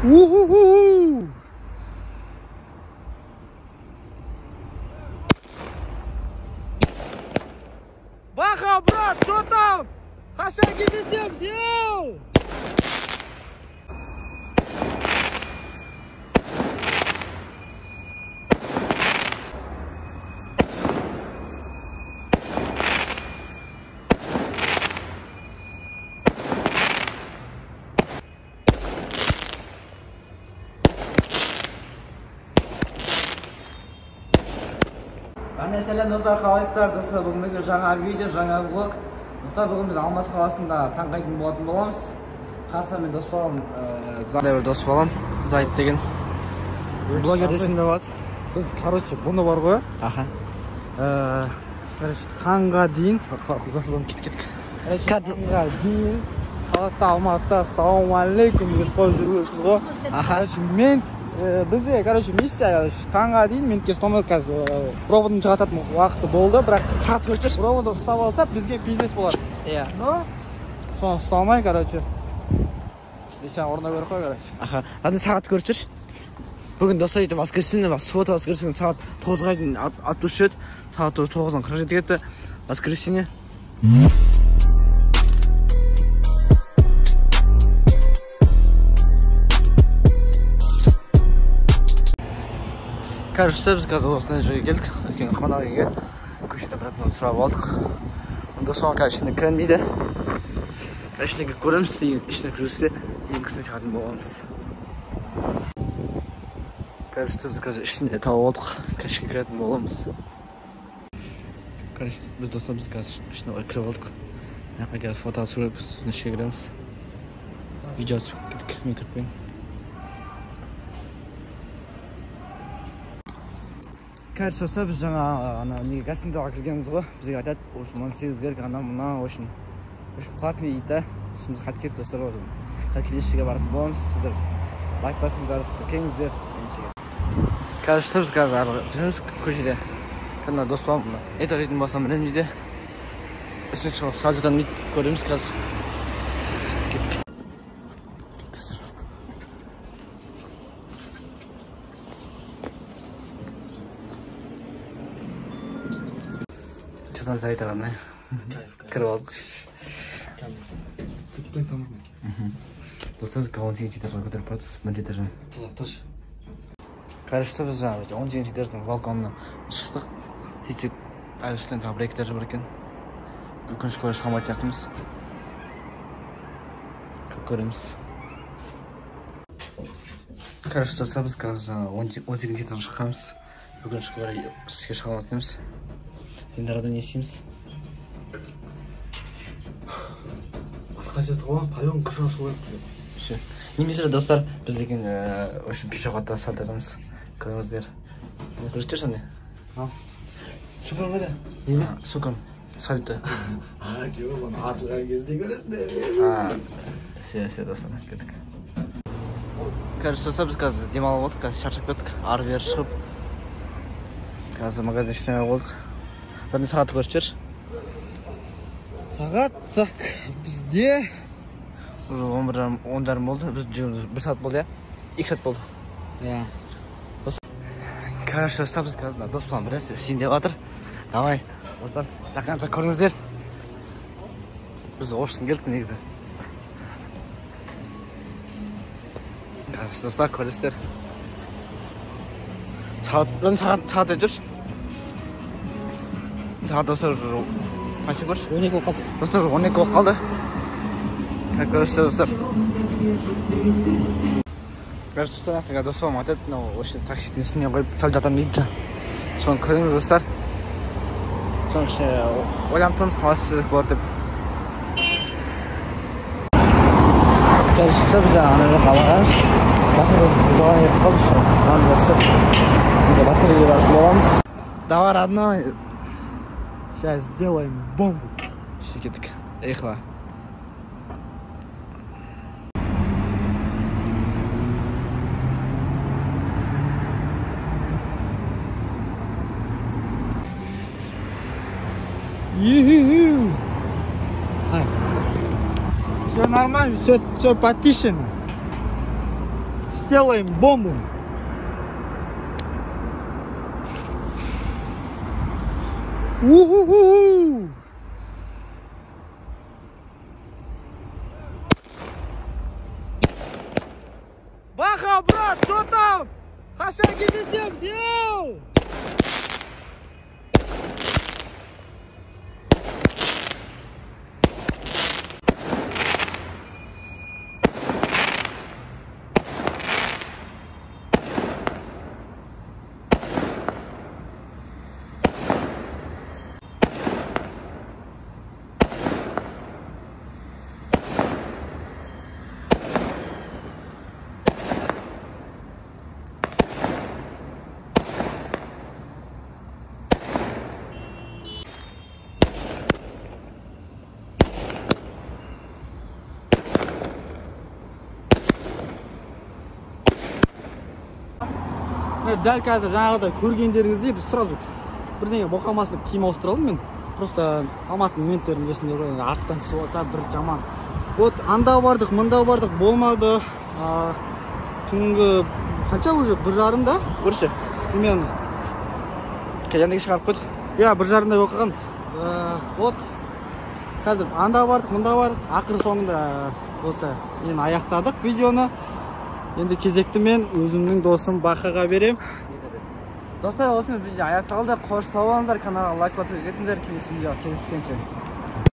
Уху! Баха, брат, что там? Хашаки везем, съел! Selam dostlar, қалайсыздар достар, бүгін біз жаңа видео, жаңа влог. Достар, бүгін біз Алматы қаласында таңғайтын болатын боламыз. Қасында мен дос балам, бір дос балам, Зайд деген блогер есімде болады. Біз, бұны бар ғой. Аха. Таңға дейін, Жасылдан кеттік. таңға дейін, қалатта Алматыда, салам алейкум деп қойып жүргенбіз ғой. Аха. Мен бізде, миссия таңға дейін мен кестомел қазір проводын шығататын уақыты болды, бірақ Сағат көрсетші. проводы ұстап алса бізге бизнес болады. Иә. Соны ұстамай, сен орнына көріп қой, Аха. Ладно, сағат көрсетші. Бүгін достар етіп воскресенье, суббота воскресенье сағат 9-ға дейін атушы еді. Сағат 9-дан 47 кетті. Воскресенье. Кажется, біз қазір осындай жерге келдік. Үлкен қонақ үйге. Көшеде біратынан сұрап алдық. Досыма қазір ішіне кірмейді. Ішіне көреміз, ішіне кірсе енгісіне шығатын боламыз. Кажется, біз қазір ішіне тауып алдық. Кәшке кіретін боламыз. Біз достар біз қазір ішіне кіріп алдық. Яққа қазір фото түсіріп, үстіне ішке кіреміз. Видео түсіп кеттік, мен кірпейін. Кажется, біз жаңа гостиницаға кіргенбіз ғой. Бізге айтады, оны сегіз керек, мына очень платный дейді. Сосын хат кетті достар, келешіге баратын боламыз. Сіздер лайк басыңыздар, тіркеңіздер. Кажется, біз қазір жүрміз көшеде. Кәдімгі дос балам, это дейтін болсам білем дейді. Үстіне шығып салжадан көреміз қазір. Кеттік. Честно за это ладно. Кровалку. Түптен тамақ. Достар, кого 10 этажға көтеріп барады, мына этажға. Тоже. Кажется, біз жаңа 10 этаждың балконына шықтық. Сөйтіп, әлі үстінен тағы бір этаж бар екен. Өкінішке орай шыға алмайтын сияқтымыз. Көреміз. Кажется, біз қазір 18 этажға шыққанбыз. Өкінішке орай үстіге шыға алмайтынбыз. Енді арада не істейміз? Басқа жерді қоймыз, полион күшін ашу керек бізде. Немесе достар, біз деген пешеходта салдырдымыз. Көріңіздер. Көрсетер сәне? Сукан қайда? Неме? Сукан. Сальты. Жоқ, оны атылған кезде көресіңдер. Се достар, кеттік. Кажется, біз қазір демалып отырқ, қазір шаршап кеттік. Ары-бері шығып. Қазір магазин ішіне болдық. Бірден сағат көрсетер. Сағат, так, бізде Уже 10:30 болды. Біз жүргеніміз 1 сағат болды, 2 сағат болды. Иә. Короче, достар, біз қазір дос балам біраз істейін деп жатыр. Давай, достар, до конца көріңіздер. Біз орыстың келдік негізі. Короче, достар, көресіздер. Сағат өтір. Сағат достар қанша көрші? 12 болып қалды. Достар 12 болып қалды. Көресіздер достар. Кажется, когда дос балам айтады, вообще таксидің үстіне қойып сәл жатам дейді. Соны көріңіз достар. Соның ішіне ойланып тұрмыз, қалай істесек болады деп. Кажется, біз ана жаққа барамыз. Басқа жоған етіп қалдық. Аны бастап, басқа жерге барып боламыз. Давай, родной. Сейчас сделаем бомбу. Ішке кеттік. Ехала. Все нормально, все потише. Сделаем бомбу. У-ху-ху-ху. Баха, брат, что там? Хашаки везем, съел! Дәл қазір жаңағыда көргендеріңіздей біз сразу бірдеңе боқамасын деп киім ауыстыралым мен. Просто Алматының моменттерін есінде ғой, арттан түсіп алса бір жаман. Вот анда бардық, мында бардық, болмады. Түнгі қанша уже 1:30-да? Көрші. Мен Кәдімдегі шығарып қойдық. Иә, 1:30-да оқыған. Вот қазір анда бардық, мында бардық. Ақыры соңында осы енді аяқтадық видеоны. Енді кезекті мен өзімнің досым Бахаға берем. Достар, осымен видео аяқталды. Қош сау болыңыздар, каналға лайк басып кетіңіздер. Келесі видеоға кездескенше.